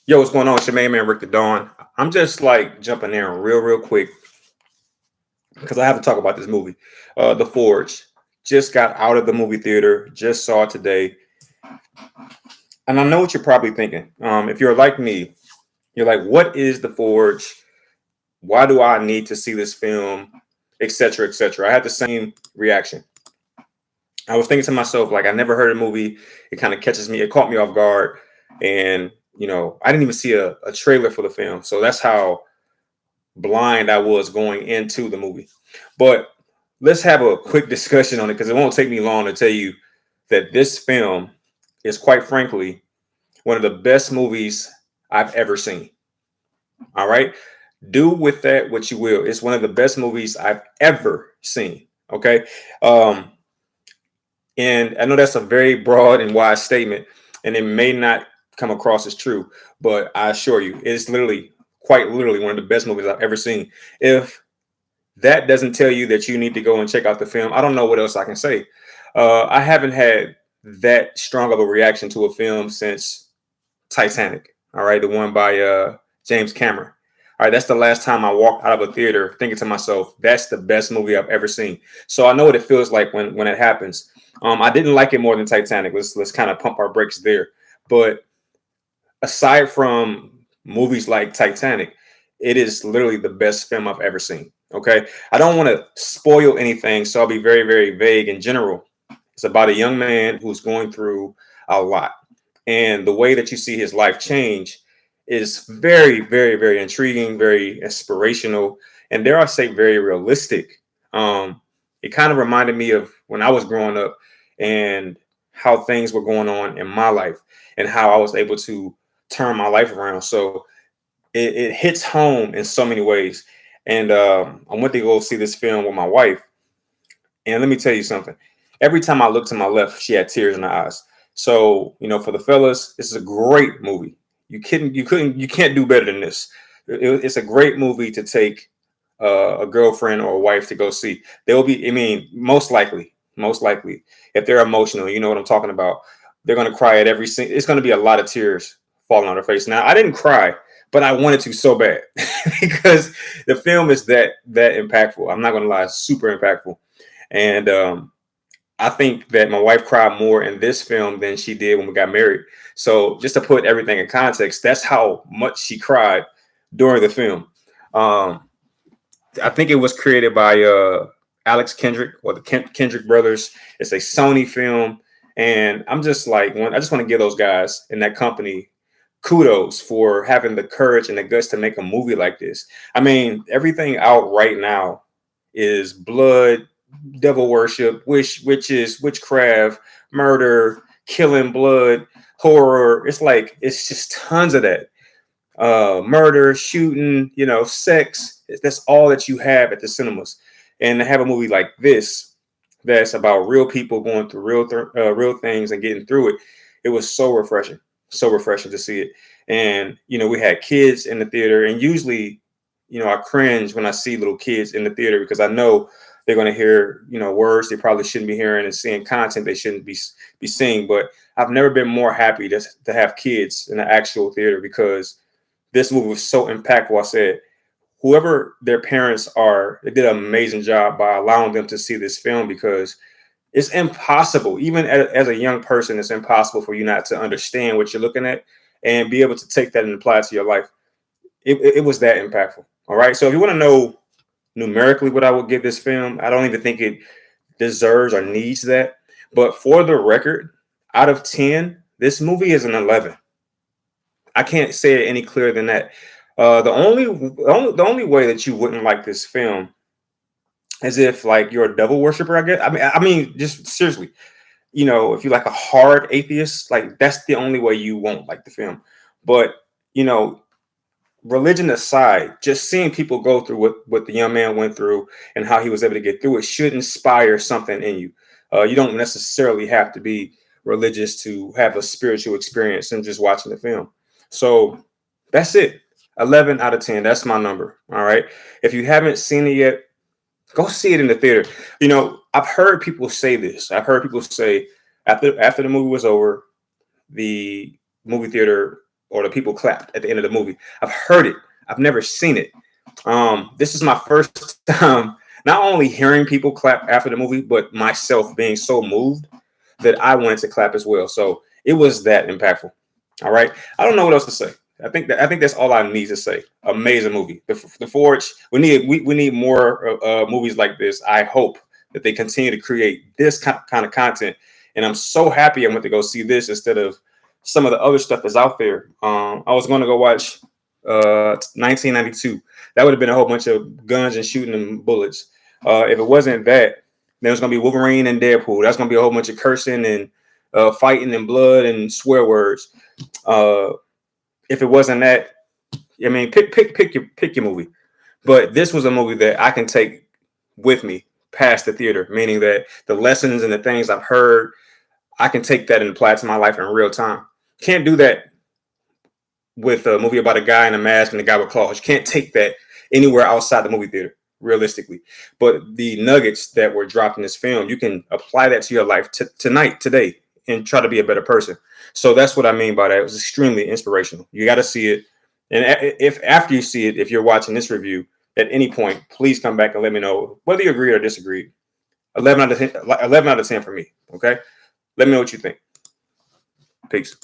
Yo, what's going on? It's your main man, Rick the Dawn. I'm just like jumping in real quick because I have to talk about this movie. The Forge just got out of the movie theater, just saw it today. And I know what you're probably thinking. If you're like me, you're like, what is The Forge? Why do I need to see this film? Etc. etc. I had the same reaction. I was thinking to myself, like, I never heard a movie. It kind of catches me, it caught me off guard. And, I didn't even see a trailer for the film. So that's how blind I was going into the movie. But let's have a quick discussion on it because it won't take me long to tell you that this film is quite frankly one of the best movies I've ever seen. All right. Do with that what you will. It's one of the best movies I've ever seen. Okay. Um, and I know that's a very broad and wide statement, and it may not come across as true, but I assure you, it's literally, quite literally, one of the best movies I've ever seen. If that doesn't tell you that you need to go and check out the film, I don't know what else I can say. I haven't had that strong of a reaction to a film since Titanic. All right, the one by James Cameron. All right, that's the last time I walked out of a theater thinking to myself, "That's the best movie I've ever seen." So I know what it feels like when it happens. I didn't like it more than Titanic. Let's kind of pump our brakes there. But aside from movies like Titanic, it is literally the best film I've ever seen. Okay. I don't want to spoil anything, so I'll be very vague in general. It's about a young man who's going through a lot. And the way that you see his life change is very intriguing, very inspirational, and dare I say, very realistic. It kind of reminded me of when I was growing up and how things were going on in my life and how I was able to turn my life around. So it hits home in so many ways. And I went to go see this film with my wife. And let me tell you something. Every time I looked to my left, she had tears in her eyes. So, for the fellas, this is a great movie. You can't do better than this. It's a great movie to take a girlfriend or a wife to go see. They will be, I mean, most likely, if they're emotional, you know what I'm talking about. They're going to cry at every scene. It's going to be a lot of tears falling on their face. Now, I didn't cry, but I wanted to so bad because the film is that impactful. I'm not going to lie, it's super impactful. And I think that my wife cried more in this film than she did when we got married. So just to put everything in context, that's how much she cried during the film. Um, I think it was created by Alex Kendrick or the Kendrick brothers. It's a Sony film, and I'm just like, I just want to give those guys in that company kudos for having the courage and the guts to make a movie like this. I mean, everything out right now is blood, devil worship, witches, witchcraft, murder, killing, blood, horror. It's like it's just tons of that. Murder, shooting, sex. That's all that you have at the cinemas. And to have a movie like this that's about real people going through real things and getting through it, it was so refreshing to see it. And we had kids in the theater, and usually, I cringe when I see little kids in the theater because I know they're going to hear words they probably shouldn't be hearing and seeing content they shouldn't be seeing. But I've never been more happy to have kids in the actual theater because this movie was so impactful. I said, whoever their parents are, they did an amazing job by allowing them to see this film because it's impossible, even as a young person, it's impossible for you not to understand what you're looking at and be able to take that and apply it to your life. It was that impactful. All right. So if you want to know numerically what I would give this film, I don't even think it deserves or needs that. But for the record, out of 10, this movie is an 11. I can't say it any clearer than that. The only way that you wouldn't like this film is if like you're a devil worshiper. I guess. I mean, just seriously, if you're like a hard atheist, like that's the only way you won't like the film. But you know, religion aside, just seeing people go through what the young man went through and how he was able to get through it should inspire something in you. You don't necessarily have to be religious to have a spiritual experience and just watching the film. So that's it. 11 out of 10. That's my number. All right. If you haven't seen it yet, go see it in the theater. I've heard people say this. I've heard people say after the movie was over, the movie theater or the people clapped at the end of the movie. I've heard it. I've never seen it. This is my first time not only hearing people clap after the movie, but myself being so moved that I wanted to clap as well. So it was that impactful. All right. I don't know what else to say. I think that's all I need to say. Amazing movie. The Forge. We need more movies like this. I hope that they continue to create this kind of content. And I'm so happy I went to go see this instead of some of the other stuff that's out there. I was going to go watch 1992. That would have been a whole bunch of guns and shooting and bullets. If it wasn't that, there was going to be Wolverine and Deadpool. That's going to be a whole bunch of cursing and fighting and blood and swear words. If it wasn't that, I mean, pick your movie. But this was a movie that I can take with me past the theater, meaning that the lessons and the things I've heard, I can take that and apply it to my life in real time. Can't do that with a movie about a guy in a mask and a guy with claws. You can't take that anywhere outside the movie theater, realistically. But the nuggets that were dropped in this film, you can apply that to your life tonight, today, and try to be a better person. So that's what I mean by that. It was extremely inspirational. You got to see it. And if after you see it, if you're watching this review at any point, please come back and let me know whether you agree or disagree. 11 out of 10, 11 out of 10 for me. Okay. Let me know what you think. Peace.